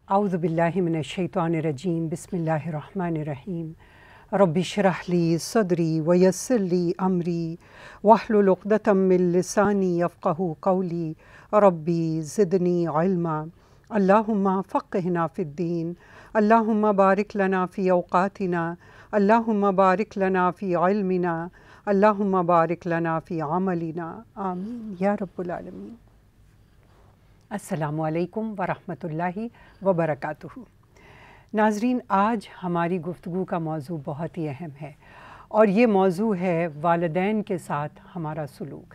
اعوذ باللہ من الشیطان الرجیم بسم اللہ الرحمن الرحیم رب اشرح لی صدری ویسر لی امری واحلل عقدۃ من لسانی یفقہوا قولی ربی زدنی علما اللہم فقہنا فی الدین اللہم بارک لنا فی اوقاتنا اللہم بارک لنا فی علمنا اللہم بارک لنا فی عملنا آمین یا رب العالمین۔ السلام علیکم ورحمۃ اللہ وبرکاتہ۔ ناظرین، آج ہماری گفتگو کا موضوع بہت ہی اہم ہے اور یہ موضوع ہے والدین کے ساتھ ہمارا سلوک۔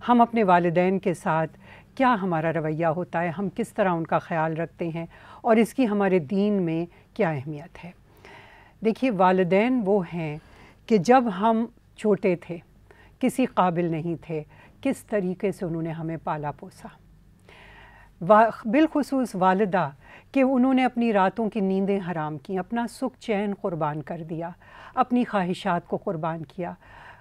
ہم اپنے والدین کے ساتھ کیا ہمارا رویہ ہوتا ہے، ہم کس طرح ان کا خیال رکھتے ہیں اور اس کی ہمارے دین میں کیا اہمیت ہے۔ دیکھیے، والدین وہ ہیں کہ جب ہم چھوٹے تھے، کسی قابل نہیں تھے، کس طریقے سے انہوں نے ہمیں پالا پوسا۔ بالخصوص والدہ کہ انہوں نے اپنی راتوں کی نیندیں حرام کیں، اپنا سکھ چین قربان کر دیا، اپنی خواہشات کو قربان کیا،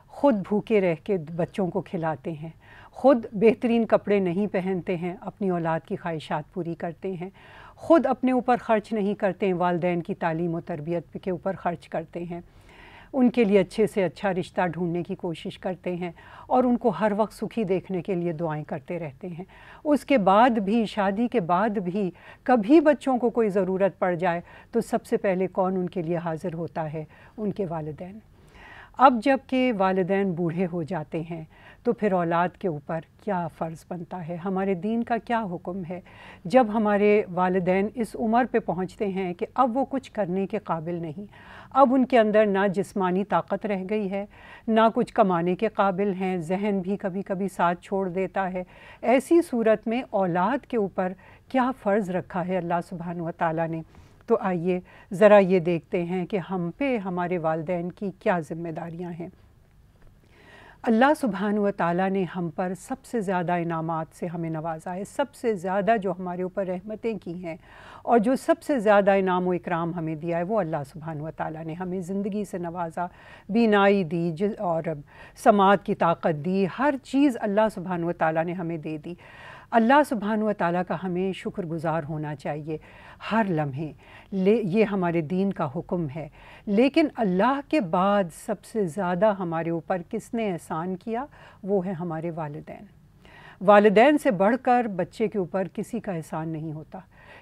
خود بھوکے رہ کے بچوں کو کھلاتے ہیں، خود بہترین کپڑے نہیں پہنتے ہیں، اپنی اولاد کی خواہشات پوری کرتے ہیں، خود اپنے اوپر خرچ نہیں کرتے ہیں، والدین کی تعلیم و تربیت کے اوپر خرچ کرتے ہیں، ان کے لیے اچھے سے اچھا رشتہ ڈھونڈنے کی کوشش کرتے ہیں اور ان کو ہر وقت سکھی دیکھنے کے لیے دعائیں کرتے رہتے ہیں۔ اس کے بعد بھی، شادی کے بعد بھی کبھی بچوں کو کوئی ضرورت پڑ جائے تو سب سے پہلے کون ان کے لیے حاضر ہوتا ہے؟ ان کے والدین۔ اب جب کہ والدین بوڑھے ہو جاتے ہیں تو پھر اولاد کے اوپر کیا فرض بنتا ہے، ہمارے دین کا کیا حکم ہے؟ جب ہمارے والدین اس عمر پہ پہنچتے ہیں کہ اب وہ کچھ کرنے کے قابل نہیں، اب ان کے اندر نہ جسمانی طاقت رہ گئی ہے، نہ کچھ کمانے کے قابل ہیں، ذہن بھی کبھی کبھی ساتھ چھوڑ دیتا ہے، ایسی صورت میں اولاد کے اوپر کیا فرض رکھا ہے اللہ سبحانہ و تعالیٰ نے؟ تو آئیے ذرا یہ دیکھتے ہیں کہ ہم پہ ہمارے والدین کی کیا ذمہ داریاں ہیں۔ اللہ سبحانہ و تعالیٰ نے ہم پر سب سے زیادہ انعامات سے ہمیں نوازا ہے، سب سے زیادہ جو ہمارے اوپر رحمتیں کی ہیں اور جو سب سے زیادہ انعام و اکرام ہمیں دیا ہے وہ اللہ سبحانہ و تعالیٰ نے ہمیں زندگی سے نوازا، بینائی دی اور سماعت کی طاقت دی، ہر چیز اللہ سبحانہ و تعالیٰ نے ہمیں دے دی۔ اللہ سبحانہ و تعالیٰ کا ہمیں شکر گزار ہونا چاہیے ہر لمحے، یہ ہمارے دین کا حکم ہے۔ لیکن اللہ کے بعد سب سے زیادہ ہمارے اوپر کس نے احسان کیا؟ وہ ہے ہمارے والدین۔ والدین سے بڑھ کر بچے کے اوپر کسی کا احسان نہیں ہوتا،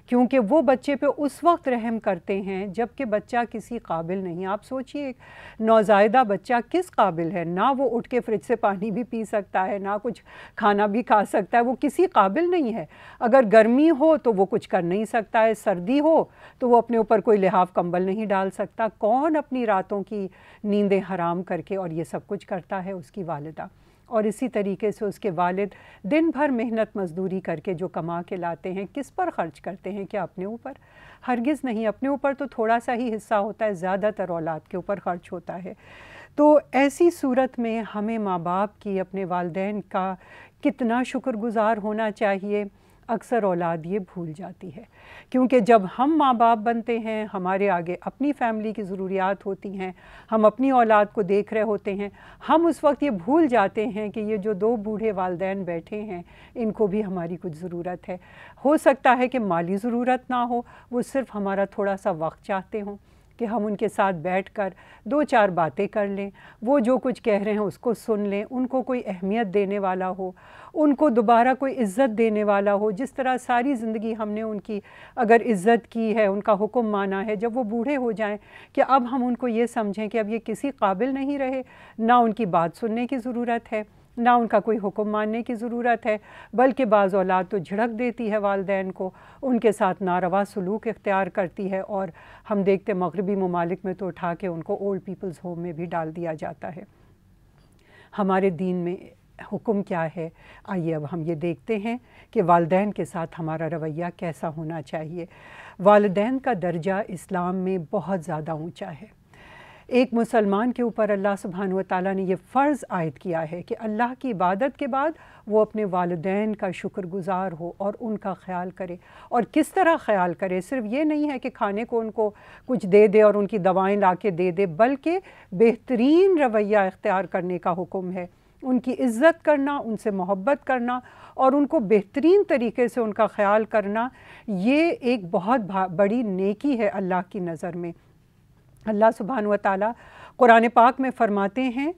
کیونکہ وہ بچے پہ اس وقت رحم کرتے ہیں جب کہ بچہ کسی قابل نہیں۔ آپ سوچئے، ایک نوزائیدہ بچہ کس قابل ہے؟ نہ وہ اٹھ کے فریج سے پانی بھی پی سکتا ہے، نہ کچھ کھانا بھی کھا سکتا ہے، وہ کسی قابل نہیں ہے۔ اگر گرمی ہو تو وہ کچھ کر نہیں سکتا ہے، سردی ہو تو وہ اپنے اوپر کوئی لحاف کمبل نہیں ڈال سکتا۔ کون اپنی راتوں کی نیندیں حرام کر کے اور یہ سب کچھ کرتا ہے؟ اس کی والدہ۔ اور اسی طریقے سے اس کے والد دن بھر محنت مزدوری کر کے جو کما کے لاتے ہیں، کس پر خرچ کرتے ہیں؟ کیا اپنے اوپر؟ ہرگز نہیں، اپنے اوپر تو تھوڑا سا ہی حصہ ہوتا ہے، زیادہ تر اولاد کے اوپر خرچ ہوتا ہے۔ تو ایسی صورت میں ہمیں ماں باپ کی، اپنے والدین کا کتنا شکر گزار ہونا چاہیے، اکثر اولاد یہ بھول جاتی ہے، کیونکہ جب ہم ماں باپ بنتے ہیں، ہمارے آگے اپنی فیملی کی ضروریات ہوتی ہیں، ہم اپنی اولاد کو دیکھ رہے ہوتے ہیں، ہم اس وقت یہ بھول جاتے ہیں کہ یہ جو دو بوڑھے والدین بیٹھے ہیں ان کو بھی ہماری کچھ ضرورت ہے۔ ہو سکتا ہے کہ مالی ضرورت نہ ہو، وہ صرف ہمارا تھوڑا سا وقت چاہتے ہوں کہ ہم ان کے ساتھ بیٹھ کر دو چار باتیں کر لیں، وہ جو کچھ کہہ رہے ہیں اس کو سن لیں، ان کو کوئی اہمیت دینے والا ہو، ان کو دوبارہ کوئی عزت دینے والا ہو۔ جس طرح ساری زندگی ہم نے ان کی اگر عزت کی ہے، ان کا حکم مانا ہے، جب وہ بوڑھے ہو جائیں کہ اب ہم ان کو یہ سمجھیں کہ اب یہ کسی قابل نہیں رہے، نہ ان کی بات سننے کی ضرورت ہے، نہ ان کا کوئی حکم ماننے کی ضرورت ہے، بلکہ بعض اولاد تو جھڑک دیتی ہے والدین کو، ان کے ساتھ ناروا سلوک اختیار کرتی ہے، اور ہم دیکھتے مغربی ممالک میں تو اٹھا کے ان کو اولڈ پیپلز ہوم میں بھی ڈال دیا جاتا ہے۔ ہمارے دین میں حکم کیا ہے؟ آئیے اب ہم یہ دیکھتے ہیں کہ والدین کے ساتھ ہمارا رویہ کیسا ہونا چاہیے۔ والدین کا درجہ اسلام میں بہت زیادہ اونچا ہے۔ ایک مسلمان کے اوپر اللہ سبحانہ و تعالیٰ نے یہ فرض عائد کیا ہے کہ اللہ کی عبادت کے بعد وہ اپنے والدین کا شکر گزار ہو اور ان کا خیال کرے۔ اور کس طرح خیال کرے؟ صرف یہ نہیں ہے کہ کھانے کو ان کو کچھ دے دے اور ان کی دوائیں لا کے دے دے، بلکہ بہترین رویہ اختیار کرنے کا حکم ہے۔ ان کی عزت کرنا، ان سے محبت کرنا اور ان کو بہترین طریقے سے ان کا خیال کرنا، یہ ایک بہت بڑی نیکی ہے اللہ کی نظر میں۔ اللہ سبحانہ و تعالیٰ قرآن پاک میں فرماتے ہیں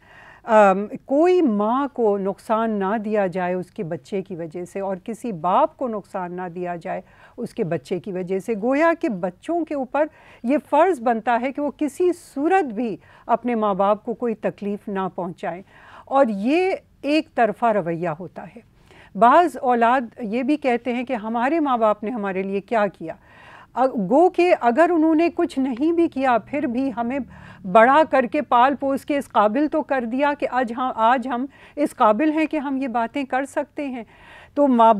کوئی ماں کو نقصان نہ دیا جائے اس کے بچے کی وجہ سے، اور کسی باپ کو نقصان نہ دیا جائے اس کے بچے کی وجہ سے۔ گویا کہ بچوں کے اوپر یہ فرض بنتا ہے کہ وہ کسی صورت بھی اپنے ماں باپ کو کوئی تکلیف نہ پہنچائیں، اور یہ ایک طرفہ رویہ ہوتا ہے۔ بعض اولاد یہ بھی کہتے ہیں کہ ہمارے ماں باپ نے ہمارے لیے کیا کیا، گو کہ اگر انہوں نے کچھ نہیں بھی کیا پھر بھی ہمیں بڑا کر کے پال پوس کے اس قابل تو کر دیا کہ آج ہم اس قابل ہیں کہ ہم یہ باتیں کر سکتے ہیں۔ تو ماں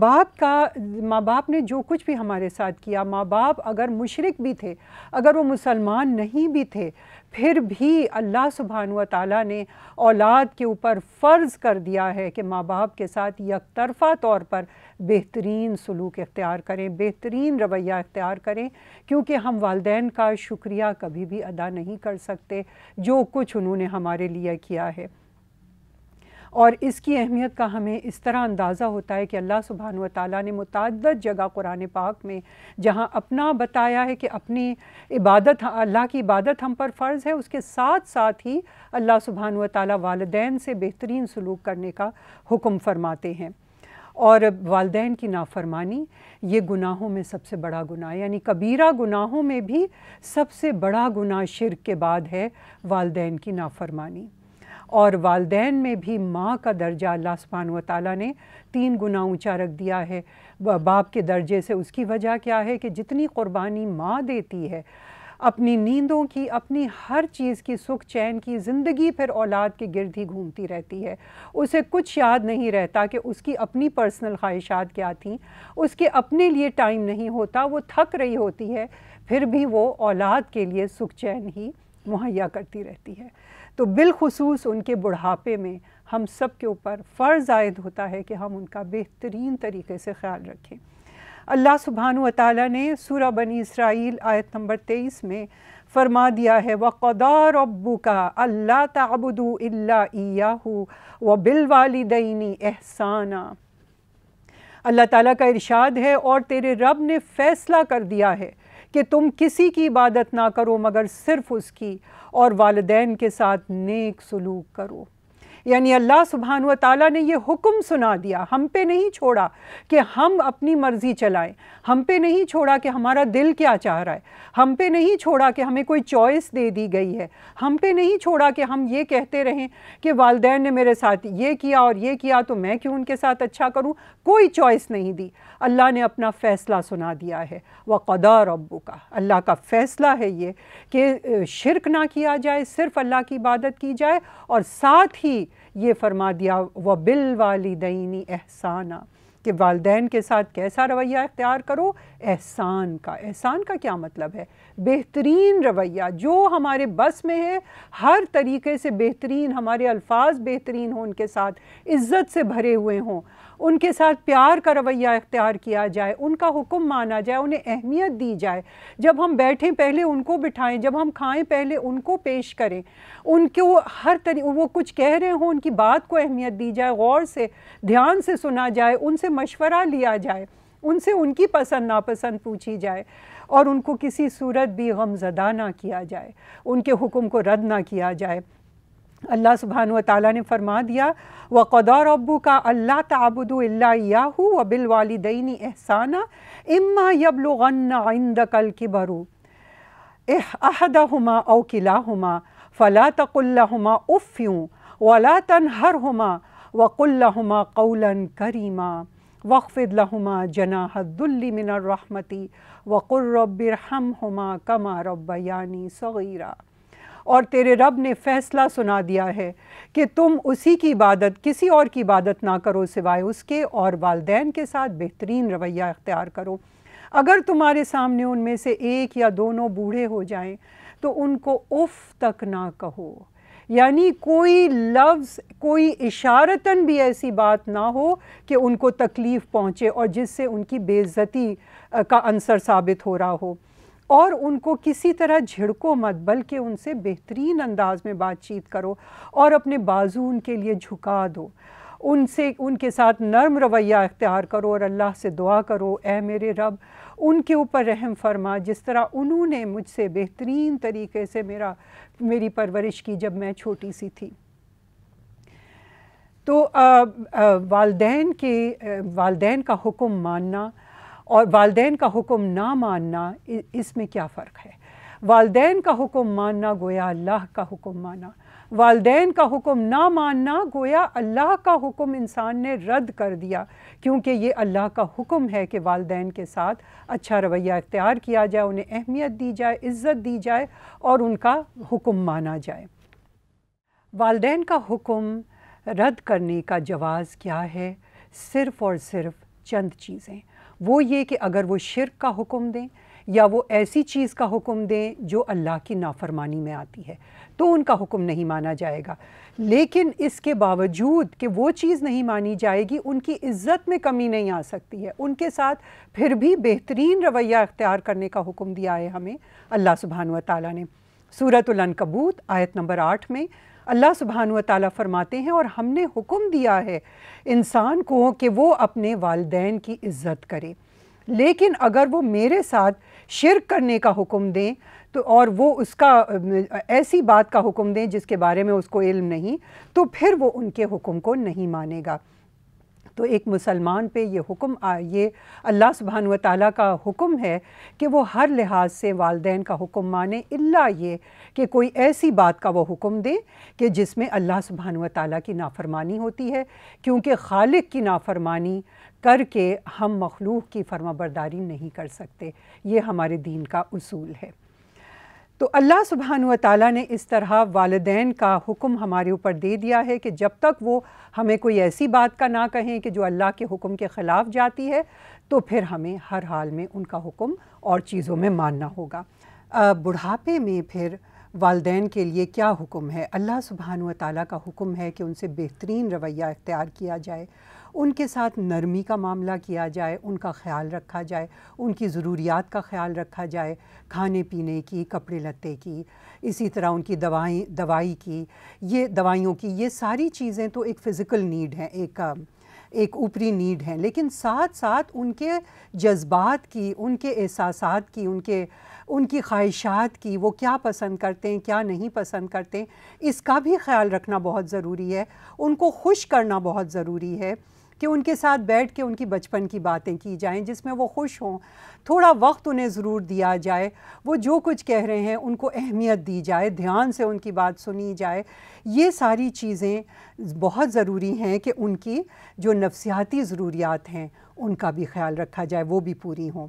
باپ نے جو کچھ بھی ہمارے ساتھ کیا، ماں باپ اگر مشرک بھی تھے، اگر وہ مسلمان نہیں بھی تھے، پھر بھی اللہ سبحانہ و تعالیٰ نے اولاد کے اوپر فرض کر دیا ہے کہ ماں باپ کے ساتھ یک طرفہ طور پر بہترین سلوک اختیار کریں، بہترین رویہ اختیار کریں، کیونکہ ہم والدین کا شکریہ کبھی بھی ادا نہیں کر سکتے جو کچھ انہوں نے ہمارے لیے کیا ہے۔ اور اس کی اہمیت کا ہمیں اس طرح اندازہ ہوتا ہے کہ اللہ سبحانہ و تعالیٰ نے متعدد جگہ قرآن پاک میں جہاں اپنا بتایا ہے کہ اپنی عبادت، اللہ کی عبادت ہم پر فرض ہے، اس کے ساتھ ساتھ ہی اللہ سبحانہ و تعالیٰ والدین سے بہترین سلوک کرنے کا حکم فرماتے ہیں۔ اور والدین کی نافرمانی یہ گناہوں میں سب سے بڑا گناہ، یعنی کبیرہ گناہوں میں بھی سب سے بڑا گناہ شرک کے بعد ہے والدین کی نافرمانی۔ اور والدین میں بھی ماں کا درجہ اللہ سبحانہ و تعالیٰ نے 3 گنا اونچا رکھ دیا ہے باپ کے درجے سے۔ اس کی وجہ کیا ہے کہ جتنی قربانی ماں دیتی ہے اپنی نیندوں کی، اپنی ہر چیز کی، سکھ چین کی، زندگی پھر اولاد کے گرد ہی گھومتی رہتی ہے، اسے کچھ یاد نہیں رہتا کہ اس کی اپنی پرسنل خواہشات کیا تھیں، اس کے اپنے لیے ٹائم نہیں ہوتا، وہ تھک رہی ہوتی ہے پھر بھی وہ اولاد کے لیے سکھ چین ہی مہیا کرتی رہتی ہے۔ تو بالخصوص ان کے بڑھاپے میں ہم سب کے اوپر فرض عائد ہوتا ہے کہ ہم ان کا بہترین طریقے سے خیال رکھیں۔ اللہ سبحانہ و تعالیٰ نے سورہ بنی اسرائیل آیت نمبر 23 میں فرما دیا ہے وَقَضَىٰ رَبُّكَ أَلَّا تَعْبُدُوا إِلَّا إِيَّاهُ وَبِالْوَالِدَيْنِ إِحْسَانًا۔ اللہ تعالیٰ کا ارشاد ہے اور تیرے رب نے فیصلہ کر دیا ہے کہ تم کسی کی عبادت نہ کرو مگر صرف اس کی، اور والدین کے ساتھ نیک سلوک کرو۔ یعنی اللہ سبحانہ و تعالیٰ نے یہ حکم سنا دیا، ہم پہ نہیں چھوڑا کہ ہم اپنی مرضی چلائیں، ہم پہ نہیں چھوڑا کہ ہمارا دل کیا چاہ رہا ہے، ہم پہ نہیں چھوڑا کہ ہمیں کوئی چوائس دے دی گئی ہے، ہم پہ نہیں چھوڑا کہ ہم یہ کہتے رہیں کہ والدین نے میرے ساتھ یہ کیا اور یہ کیا تو میں کیوں ان کے ساتھ اچھا کروں، کوئی چوائس نہیں دی۔ اللہ نے اپنا فیصلہ سنا دیا ہے وَقَضَىٰ رَبُّكَ، اللہ کا فیصلہ ہے یہ کہ شرک نہ کیا جائے، صرف اللہ کی عبادت کی جائے، اور ساتھ ہی یہ فرما دیا وَبِالْوَالِدَيْنِ إِحْسَانًا کہ والدین کے ساتھ کیسا رویہ اختیار کرو، احسان کا۔ احسان کا کیا مطلب ہے؟ بہترین رویہ جو ہمارے بس میں ہے، ہر طریقے سے بہترین، ہمارے الفاظ بہترین ہوں، ان کے ساتھ عزت سے بھرے ہوئے ہوں، ان کے ساتھ پیار کا رویہ اختیار کیا جائے، ان کا حکم مانا جائے، انہیں اہمیت دی جائے، جب ہم بیٹھیں پہلے ان کو بٹھائیں، جب ہم کھائیں پہلے ان کو پیش کریں، ان کو ہر وہ کچھ کہہ رہے ہوں ان کی بات کو اہمیت دی جائے، غور سے دھیان سے سنا جائے، ان سے مشورہ لیا جائے، ان سے ان کی پسند ناپسند پوچھی جائے، اور ان کو کسی صورت بھی غم زدہ نہ کیا جائے، ان کے حکم کو رد نہ کیا جائے۔ اللہ سبحانہ و تعالیٰ نے فرما دیا وَقَضَىٰ رَبُّكَ أَلَّا تَعْبُدُوا إِلَّا إِيَّاهُ وَبِالْوَالِدَيْنِ إِحْسَانًا إِمَّا يَبْلُغَنَّ عِندَكَ الْكِبَرُ أَحَدَهُمَا أَوْ كِلَاهُمَا فَلَا تَقُل لَّهُمَا أُفٍّ وَلَا تَنْهَرْهُمَا وَقُل لَّهُمَا قَوْلًا كَرِيمًا وَاخْفِضْ لَهُمَا جَنَاحَ الذُّلِّ مِنَ الرَّحْمَةِ وَقُل رَّبِّ ارْحَمْهُمَا كَمَا رَبَّيَانِي صَغِيرًا۔ اور تیرے رب نے فیصلہ سنا دیا ہے کہ تم اسی کی عبادت، کسی اور کی عبادت نہ کرو سوائے اس کے، اور والدین کے ساتھ بہترین رویہ اختیار کرو۔ اگر تمہارے سامنے ان میں سے ایک یا دونوں بوڑھے ہو جائیں تو ان کو اف تک نہ کہو، یعنی کوئی لفظ، کوئی اشارتاً بھی ایسی بات نہ ہو کہ ان کو تکلیف پہنچے اور جس سے ان کی بے عزتی کا عنصر ثابت ہو رہا ہو۔ اور ان کو کسی طرح جھڑکو مت، بلکہ ان سے بہترین انداز میں بات چیت کرو اور اپنے بازو ان کے لیے جھکا دو، ان کے ساتھ نرم رویہ اختیار کرو اور اللہ سے دعا کرو، اے میرے رب ان کے اوپر رحم فرما جس طرح انہوں نے مجھ سے بہترین طریقے سے میری پرورش کی جب میں چھوٹی سی تھی۔ تو والدین کا حکم ماننا اور والدین کا حکم نہ ماننا، اس میں کیا فرق ہے؟ والدین کا حکم ماننا گویا اللہ کا حکم مانا، والدین کا حکم نہ ماننا گویا اللہ کا حکم انسان نے رد کر دیا، کیونکہ یہ اللہ کا حکم ہے کہ والدین کے ساتھ اچھا رویہ اختیار کیا جائے، انہیں اہمیت دی جائے، عزت دی جائے اور ان کا حکم مانا جائے۔ والدین کا حکم رد کرنے کا جواز کیا ہے؟ صرف اور صرف چند چیزیں، وہ یہ کہ اگر وہ شرک کا حکم دیں یا وہ ایسی چیز کا حکم دیں جو اللہ کی نافرمانی میں آتی ہے تو ان کا حکم نہیں مانا جائے گا، لیکن اس کے باوجود کہ وہ چیز نہیں مانی جائے گی ان کی عزت میں کمی نہیں آ سکتی ہے، ان کے ساتھ پھر بھی بہترین رویہ اختیار کرنے کا حکم دیا ہے ہمیں اللہ سبحانہ و تعالیٰ نے۔ سورۃ العنکبوت آیت نمبر 8 میں اللہ سبحانہ و تعالیٰ فرماتے ہیں، اور ہم نے حکم دیا ہے انسان کو کہ وہ اپنے والدین کی عزت کرے، لیکن اگر وہ میرے ساتھ شرک کرنے کا حکم دیں تو اور وہ اس کا ایسی بات کا حکم دیں جس کے بارے میں اس کو علم نہیں، تو پھر وہ ان کے حکم کو نہیں مانے گا۔ تو ایک مسلمان پہ یہ اللہ سبحانہ و تعالیٰ کا حکم ہے کہ وہ ہر لحاظ سے والدین کا حکم مانے، الا یہ کہ کوئی ایسی بات کا وہ حکم دے کہ جس میں اللہ سبحانہ و تعالیٰ کی نافرمانی ہوتی ہے، کیونکہ خالق کی نافرمانی کر کے ہم مخلوق کی فرما برداری نہیں کر سکتے، یہ ہمارے دین کا اصول ہے۔ تو اللہ سبحانہ و تعالیٰ نے اس طرح والدین کا حکم ہمارے اوپر دے دیا ہے کہ جب تک وہ ہمیں کوئی ایسی بات کا نہ کہیں کہ جو اللہ کے حکم کے خلاف جاتی ہے تو پھر ہمیں ہر حال میں ان کا حکم اور چیزوں میں ماننا ہوگا۔ بڑھاپے میں پھر والدین کے لیے کیا حکم ہے؟ اللہ سبحانہ و تعالیٰ کا حکم ہے کہ ان سے بہترین رویہ اختیار کیا جائے، ان کے ساتھ نرمی کا معاملہ کیا جائے، ان کا خیال رکھا جائے، ان کی ضروریات کا خیال رکھا جائے، کھانے پینے کی، کپڑے لتے کی، اسی طرح ان کی دوائیوں کی، یہ ساری چیزیں تو ایک فزیکل نیڈ ہیں، ایک اوپری نیڈ ہیں، لیکن ساتھ ساتھ ان کے جذبات کی، ان کے احساسات کی، ان کی خواہشات کی، وہ کیا پسند کرتے ہیں، کیا نہیں پسند کرتے، اس کا بھی خیال رکھنا بہت ضروری ہے۔ ان کو خوش کرنا بہت ضروری ہے کہ ان کے ساتھ بیٹھ کے ان کی بچپن کی باتیں کی جائیں جس میں وہ خوش ہوں، تھوڑا وقت انہیں ضرور دیا جائے، وہ جو کچھ کہہ رہے ہیں ان کو اہمیت دی جائے، دھیان سے ان کی بات سنی جائے۔ یہ ساری چیزیں بہت ضروری ہیں کہ ان کی جو نفسیاتی ضروریات ہیں ان کا بھی خیال رکھا جائے، وہ بھی پوری ہوں۔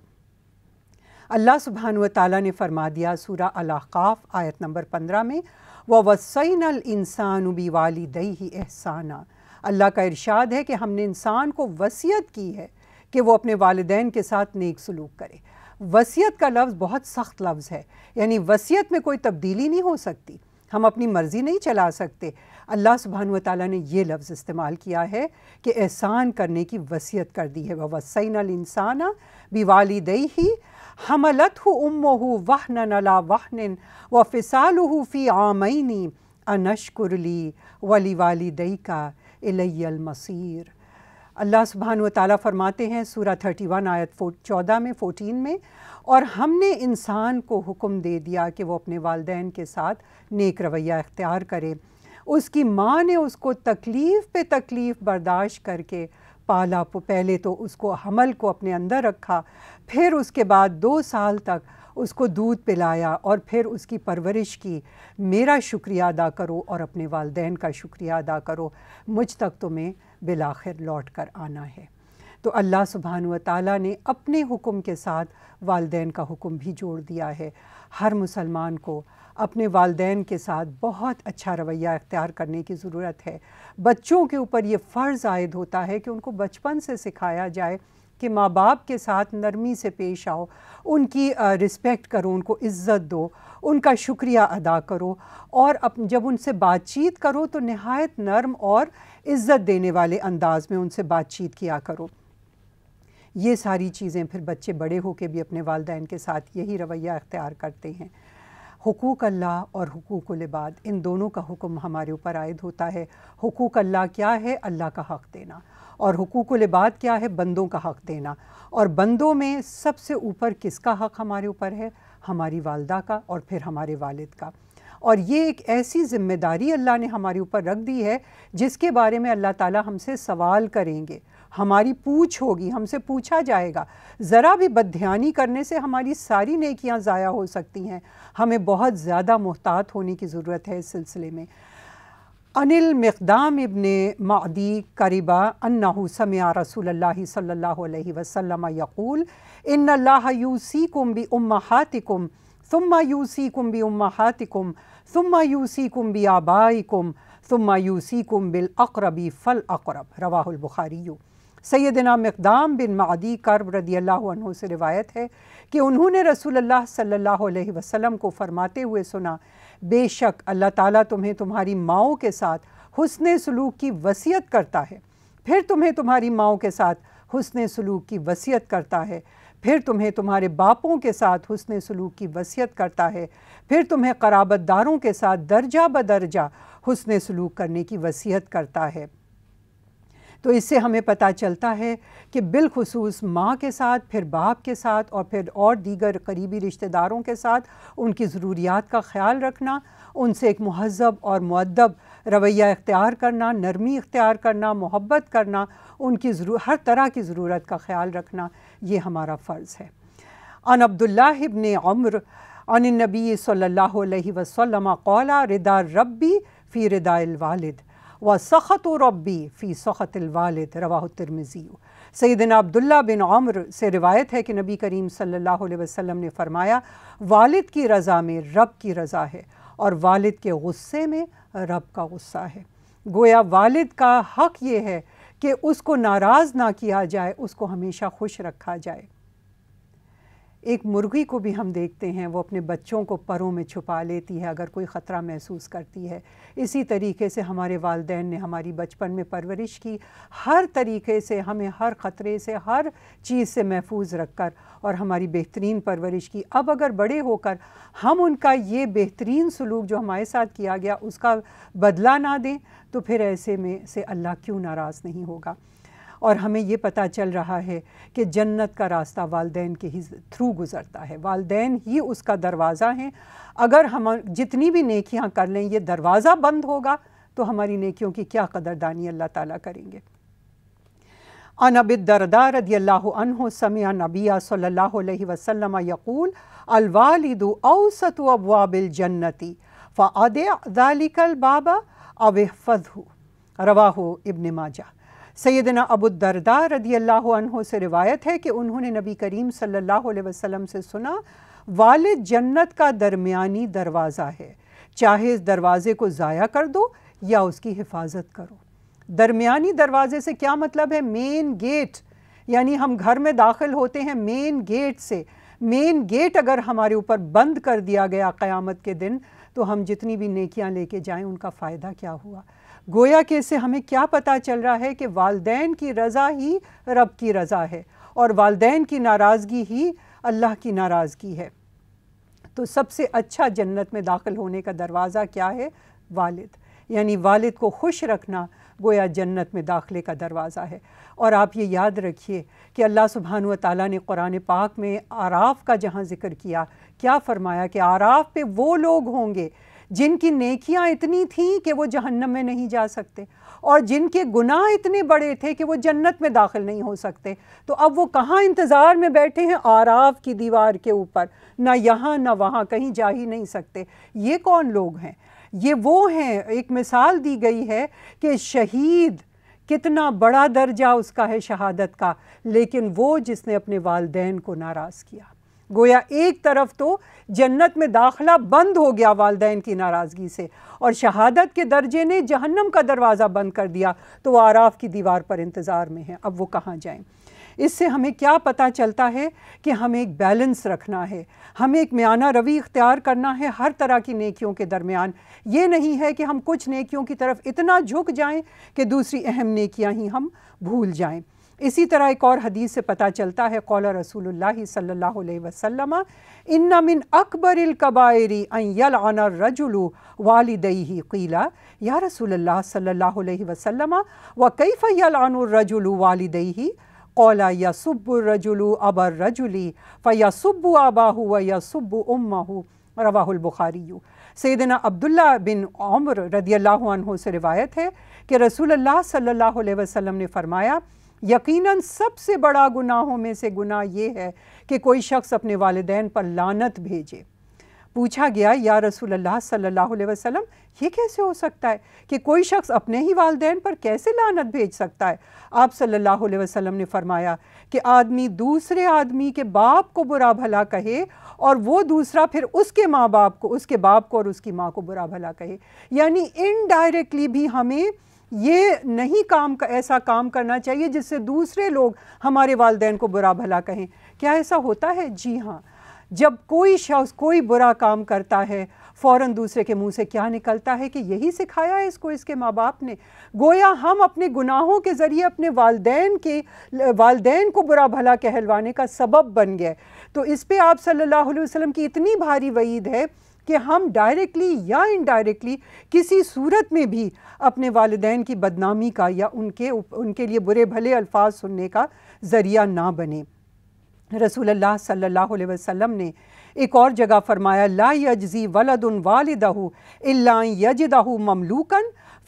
اللہ سبحانہ و تعالیٰ نے فرما دیا سورہ الاحقاف آیت نمبر 15 میں وَوَصَّيْنَا الْإِنسَانُ بِوَالِدَيْهِ إِحْسَانًا، اللہ کا ارشاد ہے کہ ہم نے انسان کو وصیت کی ہے کہ وہ اپنے والدین کے ساتھ نیک سلوک کرے۔ وصیت کا لفظ بہت سخت لفظ ہے، یعنی وصیت میں کوئی تبدیلی نہیں ہو سکتی، ہم اپنی مرضی نہیں چلا سکتے۔ اللہ سبحانہ و تعالیٰ نے یہ لفظ استعمال کیا ہے کہ احسان کرنے کی وصیت کر دی ہے۔ وَوَصَّيْنَا الْإِنسَانَ بِوَالِدَيْهِ حَمَلَتْهُ أُمُّهُ وَهْنًا عَلَىٰ وَهْنٍ وَفِصَالُهُ فِي عَامَيْنِ أَنِ اشْكُرْ لِي وَلِوَالِدَيْكَ إِلَيَّ الْمَصِيرُ۔ اللہ سبحانہ و تعالیٰ فرماتے ہیں سورہ 31 آیت 14 میں، اور ہم نے انسان کو حکم دے دیا کہ وہ اپنے والدین کے ساتھ نیک رویہ اختیار کرے۔ اس کی ماں نے اس کو تکلیف پہ تکلیف برداشت کر کے پالا، پہلے تو اس کو حمل کو اپنے اندر رکھا، پھر اس کے بعد 2 سال تک اس کو دودھ پلایا اور پھر اس کی پرورش کی۔ میرا شکریہ ادا کرو اور اپنے والدین کا شکریہ ادا کرو، مجھ تک تمہیں بالآخر لوٹ کر آنا ہے۔ تو اللہ سبحانہ و تعالیٰ نے اپنے حکم کے ساتھ والدین کا حکم بھی جوڑ دیا ہے۔ ہر مسلمان کو اپنے والدین کے ساتھ بہت اچھا رویہ اختیار کرنے کی ضرورت ہے۔ بچوں کے اوپر یہ فرض عائد ہوتا ہے کہ ان کو بچپن سے سکھایا جائے کہ ماں باپ کے ساتھ نرمی سے پیش آؤ، ان کی رسپیکٹ کرو، ان کو عزت دو، ان کا شکریہ ادا کرو، اور جب ان سے بات چیت کرو تو نہایت نرم اور عزت دینے والے انداز میں ان سے بات چیت کیا کرو۔ یہ ساری چیزیں پھر بچے بڑے ہو کے بھی اپنے والدین کے ساتھ یہی رویہ اختیار کرتے ہیں۔ حقوق اللہ اور حقوق العباد، ان دونوں کا حکم ہمارے اوپر عائد ہوتا ہے۔ حقوق اللہ کیا ہے؟ اللہ کا حق دینا، اور حقوق العباد کیا ہے؟ بندوں کا حق دینا۔ اور بندوں میں سب سے اوپر کس کا حق ہمارے اوپر ہے؟ ہماری والدہ کا، اور پھر ہمارے والد کا۔ اور یہ ایک ایسی ذمہ داری اللہ نے ہمارے اوپر رکھ دی ہے جس کے بارے میں اللہ تعالیٰ ہم سے سوال کریں گے، ہماری پوچھ ہوگی، ہم سے پوچھا جائے گا۔ ذرا بھی بددھیانی کرنے سے ہماری ساری نیکیاں ضائع ہو سکتی ہیں۔ ہمیں بہت زیادہ محتاط ہونے کی ضرورت ہے اس سلسلے میں۔ عن المقدام ابن معدی قریبا انہ سمع رسول اللہ صلی اللہ علیہ وسلم یقول ان اللہ یوصیکم بامہاتکم ثم یوصیکم بامہاتکم ثم یوصیکم بآبائکم ثم یوصیکم بالاقرب فالاقرب، رواہ البخاری۔ سیدنا مقدام بن معدی کرب رضی اللہ عنہ سے روایت ہے کہ انہوں نے رسول اللہ صلی اللہ علیہ وسلم کو فرماتے ہوئے سنا، بے شک اللہ تعالیٰ تمہیں تمہاری ماؤں کے ساتھ حسن سلوک کی وصیت کرتا ہے، پھر تمہیں تمہاری ماؤں کے ساتھ حسن سلوک کی وصیت کرتا ہے، پھر تمہیں تمہارے باپوں کے ساتھ حسن سلوک کی وصیت کرتا ہے، پھر تمہیں قرابت داروں کے ساتھ درجہ بدرجہ حسن سلوک کرنے کی وصیت کرتا ہے۔ تو اس سے ہمیں پتہ چلتا ہے کہ بالخصوص ماں کے ساتھ، پھر باپ کے ساتھ، اور پھر اور دیگر قریبی رشتہ داروں کے ساتھ ان کی ضروریات کا خیال رکھنا، ان سے ایک مہذب اور مؤدب رویہ اختیار کرنا، نرمی اختیار کرنا، محبت کرنا، ان کی ہر طرح کی ضرورت کا خیال رکھنا، یہ ہمارا فرض ہے۔ عن عبداللہ ابن عمر عن النبی صلی اللہ علیہ وسلم قال رضا ربی فی رضا الوالد وسخط ربی فی سخط الوالد، رواہ الترمذی۔ سیدنا عبداللہ بن عمر سے روایت ہے کہ نبی کریم صلی اللہ علیہ وسلم نے فرمایا، والد کی رضا میں رب کی رضا ہے، اور والد کے غصے میں رب کا غصہ ہے۔ گویا والد کا حق یہ ہے کہ اس کو ناراض نہ کیا جائے، اس کو ہمیشہ خوش رکھا جائے۔ ایک مرغی کو بھی ہم دیکھتے ہیں، وہ اپنے بچوں کو پروں میں چھپا لیتی ہے اگر کوئی خطرہ محسوس کرتی ہے۔ اسی طریقے سے ہمارے والدین نے ہماری بچپن میں پرورش کی، ہر طریقے سے ہمیں ہر خطرے سے، ہر چیز سے محفوظ رکھ کر اور ہماری بہترین پرورش کی۔ اب اگر بڑے ہو کر ہم ان کا یہ بہترین سلوک جو ہمارے ساتھ کیا گیا اس کا بدلہ نہ دیں تو پھر ایسے میں سے اللہ کیوں ناراض نہیں ہوگا۔ اور ہمیں یہ پتہ چل رہا ہے کہ جنت کا راستہ والدین کے ہی تھرو گزرتا ہے، والدین ہی اس کا دروازہ ہیں۔ اگر ہم جتنی بھی نیکیاں کر لیں یہ دروازہ بند ہوگا تو ہماری نیکیوں کی کیا قدردانی اللہ تعالیٰ کریں گے۔ عن ابی الدرداء رضی اللہ عنہ سمع نبی صلی اللہ علیہ وسلم یقول الوالد اوسط ابواب الجنت فادع ذلک الباب او احفظہ، رواہ ابن ماجہ۔ سیدنا ابو الدرداء رضی اللہ عنہ سے روایت ہے کہ انہوں نے نبی کریم صلی اللہ علیہ وسلم سے سنا، والد جنت کا درمیانی دروازہ ہے، چاہے اس دروازے کو ضائع کر دو یا اس کی حفاظت کرو۔ درمیانی دروازے سے کیا مطلب ہے؟ مین گیٹ، یعنی ہم گھر میں داخل ہوتے ہیں مین گیٹ سے۔ مین گیٹ اگر ہمارے اوپر بند کر دیا گیا قیامت کے دن تو ہم جتنی بھی نیکیاں لے کے جائیں ان کا فائدہ کیا ہوا؟ گویا کہ اس سے ہمیں کیا پتہ چل رہا ہے کہ والدین کی رضا ہی رب کی رضا ہے، اور والدین کی ناراضگی ہی اللہ کی ناراضگی ہے۔ تو سب سے اچھا جنت میں داخل ہونے کا دروازہ کیا ہے؟ والد، یعنی والد کو خوش رکھنا گویا جنت میں داخلے کا دروازہ ہے۔ اور آپ یہ یاد رکھیے کہ اللہ سبحانہ و تعالیٰ نے قرآن پاک میں اعراف کا جہاں ذکر کیا، کیا فرمایا کہ اعراف پہ وہ لوگ ہوں گے جن کی نیکیاں اتنی تھیں کہ وہ جہنم میں نہیں جا سکتے، اور جن کے گناہ اتنے بڑے تھے کہ وہ جنت میں داخل نہیں ہو سکتے۔ تو اب وہ کہاں انتظار میں بیٹھے ہیں؟ اعراف کی دیوار کے اوپر، نہ یہاں نہ وہاں، کہیں جا ہی نہیں سکتے۔ یہ کون لوگ ہیں؟ یہ وہ ہیں، ایک مثال دی گئی ہے کہ شہید کتنا بڑا درجہ اس کا ہے شہادت کا، لیکن وہ جس نے اپنے والدین کو ناراض کیا۔ گویا ایک طرف تو جنت میں داخلہ بند ہو گیا والدین کی ناراضگی سے، اور شہادت کے درجے نے جہنم کا دروازہ بند کر دیا، تو وہ اعراف کی دیوار پر انتظار میں ہیں، اب وہ کہاں جائیں۔ اس سے ہمیں کیا پتہ چلتا ہے کہ ہمیں ایک بیلنس رکھنا ہے، ہمیں ایک میانہ روی اختیار کرنا ہے ہر طرح کی نیکیوں کے درمیان۔ یہ نہیں ہے کہ ہم کچھ نیکیوں کی طرف اتنا جھک جائیں کہ دوسری اہم نیکیاں ہی ہم بھول جائیں۔ اسی طرح ایک اور حدیث سے پتہ چلتا ہے قول رسول اللہ صلی اللہ علیہ وسلم ان من اکبر الکبائر ان یلعن الرجل والدیہ قیل یا رسول اللہ صلی اللہ علیہ وسلم وکیف یلعن الرجل والدیہ قال یسب الرجل ابا الرجل فیسب اباہ ویسب امہ رواہ البخاری۔ سیدنا عبداللہ بن عمر رضی اللہ عنہ سے روایت ہے کہ رسول اللہ صلی اللہ علیہ وسلم نے فرمایا یقیناً سب سے بڑا گناہوں میں سے گناہ یہ ہے کہ کوئی شخص اپنے والدین پر لعنت بھیجے۔ پوچھا گیا یا رسول اللہ صلی اللہ علیہ وسلم یہ کیسے ہو سکتا ہے کہ کوئی شخص اپنے ہی والدین پر کیسے لعنت بھیج سکتا ہے؟ آپ صلی اللہ علیہ وسلم نے فرمایا کہ آدمی دوسرے آدمی کے باپ کو برا بھلا کہے اور وہ دوسرا پھر اس کے ماں باپ کو، اس کے باپ کو اور اس کی ماں کو برا بھلا کہے، یعنی انڈائریکٹلی بھی ہمیں یہ نہیں ایسا کام کرنا چاہیے جس سے دوسرے لوگ ہمارے والدین کو برا بھلا کہیں۔ کیا ایسا ہوتا ہے؟ جی ہاں، جب کوئی شخص کوئی برا کام کرتا ہے فوراً دوسرے کے منہ سے کیا نکلتا ہے کہ یہی سکھایا ہے اس کو اس کے ماں باپ نے۔ گویا ہم اپنے گناہوں کے ذریعے اپنے والدین کو برا بھلا کہلوانے کا سبب بن گئے۔ تو اس پہ آپ صلی اللہ علیہ وسلم کی اتنی بھاری وعید ہے کہ ہم ڈائریکٹلی یا انڈائریکٹلی کسی صورت میں بھی اپنے والدین کی بدنامی کا یا ان کے لیے برے بھلے الفاظ سننے کا ذریعہ نہ بنے۔ رسول اللہ صلی اللہ علیہ وسلم نے ایک اور جگہ فرمایا لا یجزی ولد والدہ الا ان یجدہ مملوکا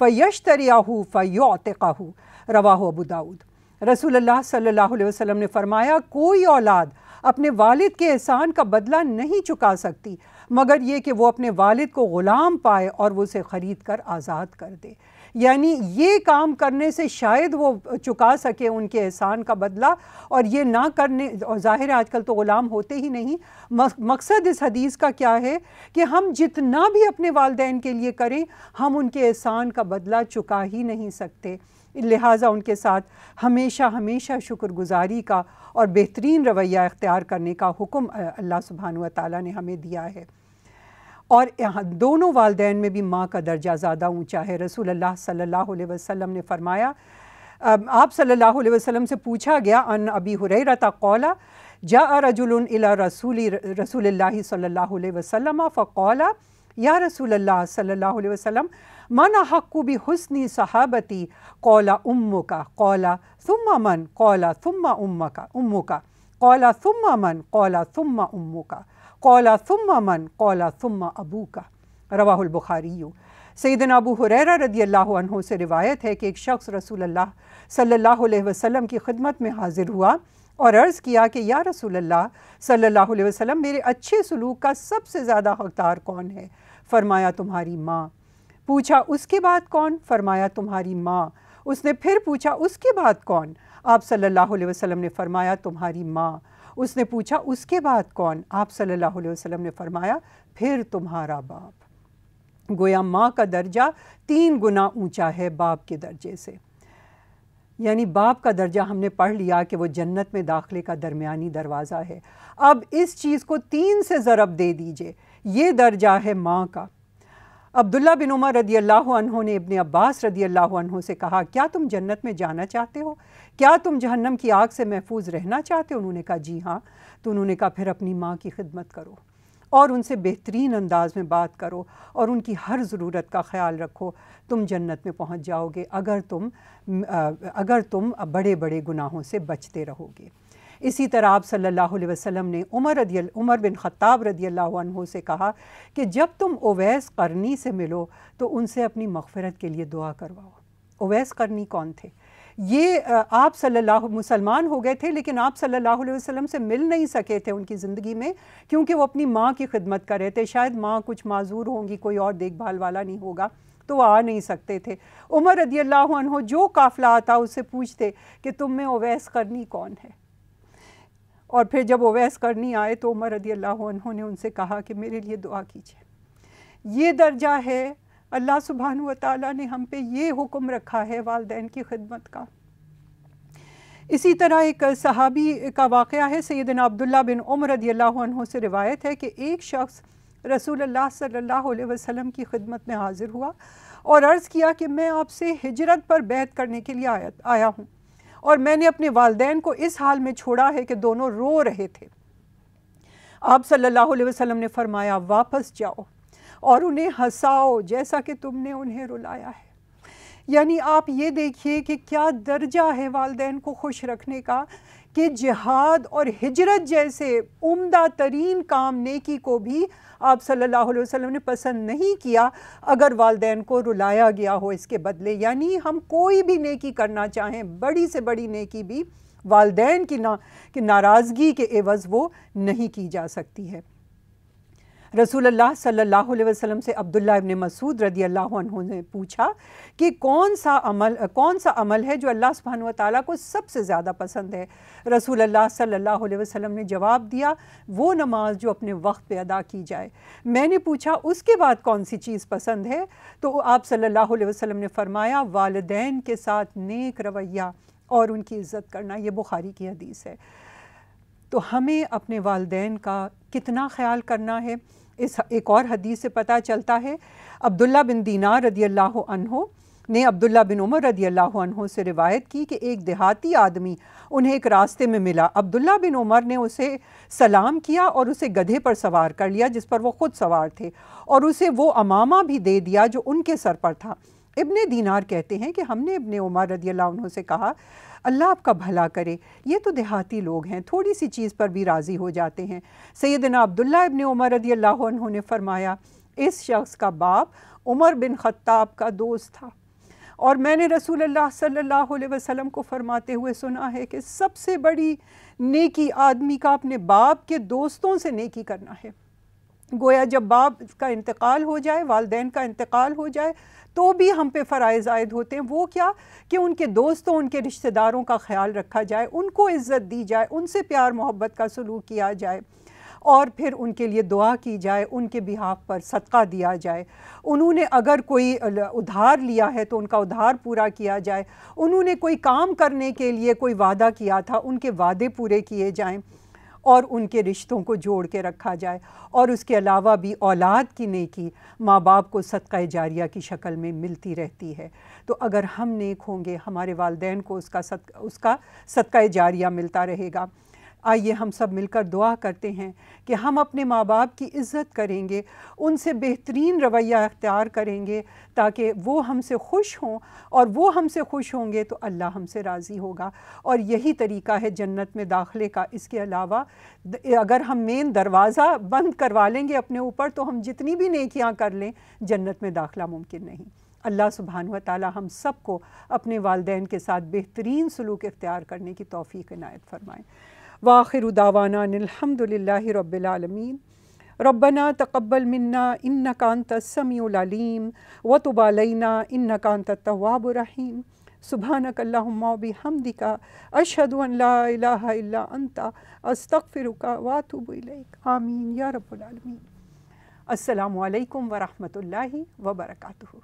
فیشتریہ فیعتقہ رواہ ابو داؤد۔ رسول اللہ صلی اللہ علیہ وسلم نے فرمایا کوئی اولاد اپنے والد کے احسان کا بدلہ نہیں چکا سکتی مگر یہ کہ وہ اپنے والد کو غلام پائے اور وہ اسے خرید کر آزاد کر دے، یعنی یہ کام کرنے سے شاید وہ چکا سکے ان کے احسان کا بدلہ، اور یہ نہ کرنے، اور ظاہر ہے آج کل تو غلام ہوتے ہی نہیں۔ مقصد اس حدیث کا کیا ہے کہ ہم جتنا بھی اپنے والدین کے لیے کریں ہم ان کے احسان کا بدلہ چکا ہی نہیں سکتے، لہٰذا ان کے ساتھ ہمیشہ شکر گزاری کا اور بہترین رویہ اختیار کرنے کا حکم اللہ سبحانہ وتعالیٰ نے ہمیں دیا ہے۔ اور دونوں والدین میں بھی ماں کا درجہ زیادہ اونچا ہے۔ رسول اللہ صلی اللہ علیہ وسلم نے فرمایا، آپ صلی اللہ علیہ وسلم سے پوچھا گیا ان ابی ہریرہ قال جاء رجل الی رسول اللہ صلی اللہ علیہ وسلم فقال یا رسول اللہ صلی اللہ علیہ وسلم من احق بحسن صحابتی قال امک قال ثم من قال ثم امک قال ثم من قال ثم امک قال ثم من قال ثم ابوک رواہ البخاری۔ سیدنا ابو ہریرہ رضی اللہ عنہ سے روایت ہے کہ ایک شخص رسول اللہ صلی اللہ علیہ وسلم کی خدمت میں حاضر ہوا اور عرض کیا کہ یا رسول اللہ صلی اللہ علیہ وسلم میرے اچھے سلوک کا سب سے زیادہ حقدار کون ہے؟ فرمایا تمہاری ماں۔ پوچھا اس کے بعد کون؟ فرمایا تمہاری ماں۔ اس نے پھر پوچھا اس کے بعد کون؟ آپ صلی اللہ علیہ وسلم نے فرمایا تمہاری ماں۔ اس نے پوچھا اس کے بعد کون؟ آپ صلی اللہ علیہ وسلم نے فرمایا پھر تمہارا باپ۔ گویا ماں کا درجہ 3 گنا اونچا ہے باپ کے درجے سے، یعنی باپ کا درجہ ہم نے پڑھ لیا کہ وہ جنت میں داخلے کا درمیانی دروازہ ہے۔ اب اس چیز کو 3 سے ضرب دے دیجئے، یہ درجہ ہے ماں کا۔ عبداللہ بن عمر رضی اللہ عنہ نے ابن عباس رضی اللہ عنہ سے کہا کیا تم جنت میں جانا چاہتے ہو؟ کیا تم جہنم کی آگ سے محفوظ رہنا چاہتے ہو؟ انہوں نے کہا جی ہاں۔ تو انہوں نے کہا پھر اپنی ماں کی خدمت کرو اور ان سے بہترین انداز میں بات کرو اور ان کی ہر ضرورت کا خیال رکھو، تم جنت میں پہنچ جاؤ گے اگر تم بڑے بڑے گناہوں سے بچتے رہو گے۔ اسی طرح آپ صلی اللہ علیہ وسلم نے عمر بن خطاب رضی اللہ عنہ سے کہا کہ جب تم اویس قرنی سے ملو تو ان سے اپنی مغفرت کے لیے دعا کرواؤ۔ اویس قرنی کون تھے؟ یہ آپ مسلمان ہو گئے تھے لیکن آپ صلی اللہ علیہ وسلم سے مل نہیں سکے تھے ان کی زندگی میں، کیونکہ وہ اپنی ماں کی خدمت کر رہے تھے، شاید ماں کچھ معذور ہوں گی، کوئی اور دیکھ بھال والا نہیں ہوگا تو وہ آ نہیں سکتے تھے۔ عمر رضی اللہ عنہ جو قافلہ آتا اس سے پوچھتے کہ تم میں اویس قرنی کون ہے، اور پھر جب اویس قرنی آئے تو عمر رضی اللہ عنہ نے ان سے کہا کہ میرے لیے دعا کیجیے۔ یہ درجہ ہے، اللہ سبحانہ وتعالیٰ نے ہم پہ یہ حکم رکھا ہے والدین کی خدمت کا۔ اسی طرح ایک صحابی کا واقعہ ہے، سیدنا عبداللہ بن عمر رضی اللہ عنہ سے روایت ہے کہ ایک شخص رسول اللہ صلی اللہ علیہ وسلم کی خدمت میں حاضر ہوا اور عرض کیا کہ میں آپ سے ہجرت پر بیعت کرنے کے لیے آیا ہوں، اور میں نے اپنے والدین کو اس حال میں چھوڑا ہے کہ دونوں رو رہے تھے۔ آپ صلی اللہ علیہ وسلم نے فرمایا واپس جاؤ اور انہیں ہنساؤ جیسا کہ تم نے انہیں رلایا ہے۔ یعنی آپ یہ دیکھیے کہ کیا درجہ ہے والدین کو خوش رکھنے کا، کہ جہاد اور ہجرت جیسے عمدہ ترین کام نیکی کو بھی آپ صلی اللہ علیہ وسلم نے پسند نہیں کیا اگر والدین کو رلایا گیا ہو اس کے بدلے۔ یعنی ہم کوئی بھی نیکی کرنا چاہیں، بڑی سے بڑی نیکی بھی والدین کی ناراضگی کے عوض وہ نہیں کی جا سکتی ہے۔ رسول اللہ صلی اللہ علیہ وسلم سے عبداللہ ابن مسعود رضی اللہ عنہ نے پوچھا کہ کون سا عمل ہے جو اللہ سبحانہ وتعالیٰ کو سب سے زیادہ پسند ہے؟ رسول اللہ صلی اللہ علیہ وسلم نے جواب دیا، وہ نماز جو اپنے وقت پہ ادا کی جائے۔ میں نے پوچھا اس کے بعد کون سی چیز پسند ہے؟ تو آپ صلی اللہ علیہ وسلم نے فرمایا والدین کے ساتھ نیک رویہ اور ان کی عزت کرنا۔ یہ بخاری کی حدیث ہے۔ تو ہمیں اپنے والدین کا کتنا خیال کرنا ہے، اس ایک اور حدیث سے پتہ چلتا ہے۔ عبداللہ بن دینار رضی اللہ عنہ نے عبداللہ بن عمر رضی اللہ عنہ سے روایت کی کہ ایک دیہاتی آدمی انہیں ایک راستے میں ملا۔ عبداللہ بن عمر نے اسے سلام کیا اور اسے گدھے پر سوار کر لیا جس پر وہ خود سوار تھے، اور اسے وہ عمامہ بھی دے دیا جو ان کے سر پر تھا۔ ابن دینار کہتے ہیں کہ ہم نے ابن عمر رضی اللہ عنہ سے کہا اللہ آپ کا بھلا کرے، یہ تو دیہاتی لوگ ہیں، تھوڑی سی چیز پر بھی راضی ہو جاتے ہیں۔ سیدنا عبداللہ ابن عمر رضی اللہ عنہ نے فرمایا اس شخص کا باپ عمر بن خطاب کا دوست تھا، اور میں نے رسول اللہ صلی اللہ علیہ وسلم کو فرماتے ہوئے سنا ہے کہ سب سے بڑی نیکی آدمی کا اپنے باپ کے دوستوں سے نیکی کرنا ہے۔ گویا جب باپ کا انتقال ہو جائے، والدین کا انتقال ہو جائے، تو بھی ہم پہ فرائض عائد ہوتے ہیں۔ وہ کیا کہ ان کے دوستوں، ان کے رشتہ داروں کا خیال رکھا جائے، ان کو عزت دی جائے، ان سے پیار محبت کا سلوک کیا جائے، اور پھر ان کے لیے دعا کی جائے، ان کے بہاف پر صدقہ دیا جائے۔ انہوں نے اگر کوئی ادھار لیا ہے تو ان کا ادھار پورا کیا جائے، انہوں نے کوئی کام کرنے کے لیے کوئی وعدہ کیا تھا، ان کے وعدے پورے کیے جائیں، اور ان کے رشتوں کو جوڑ کے رکھا جائے۔ اور اس کے علاوہ بھی اولاد کی نیکی ماں باپ کو صدقہ جاریہ کی شکل میں ملتی رہتی ہے۔ تو اگر ہم نیک ہوں گے، ہمارے والدین کو اس کا صدقہ جاریہ ملتا رہے گا۔ آئیے ہم سب مل کر دعا کرتے ہیں کہ ہم اپنے ماں باپ کی عزت کریں گے، ان سے بہترین رویہ اختیار کریں گے تاکہ وہ ہم سے خوش ہوں، اور وہ ہم سے خوش ہوں گے تو اللہ ہم سے راضی ہوگا، اور یہی طریقہ ہے جنت میں داخلے کا۔ اس کے علاوہ اگر ہم مین دروازہ بند کروا لیں گے اپنے اوپر تو ہم جتنی بھی نیکیاں کر لیں جنت میں داخلہ ممکن نہیں۔ اللہ سبحانہ وتعالی ہم سب کو اپنے والدین کے ساتھ بہترین سلوک اختیار کرنے کی توفیق عنایت فرمائیں۔ وآخر دعوانا الحمد للہ رب العالمین۔ ربنا تقبل منا انک انت السمیع العلیم وتب علینا انک انت التواب الرحیم۔ سبحانک اللہم وبحمدک اشہد ان لا الہ الا انت استغفرک واتوب الیک۔ آمین یا رب العالمین۔ السلام علیکم ورحمۃ اللہ وبرکاتہ۔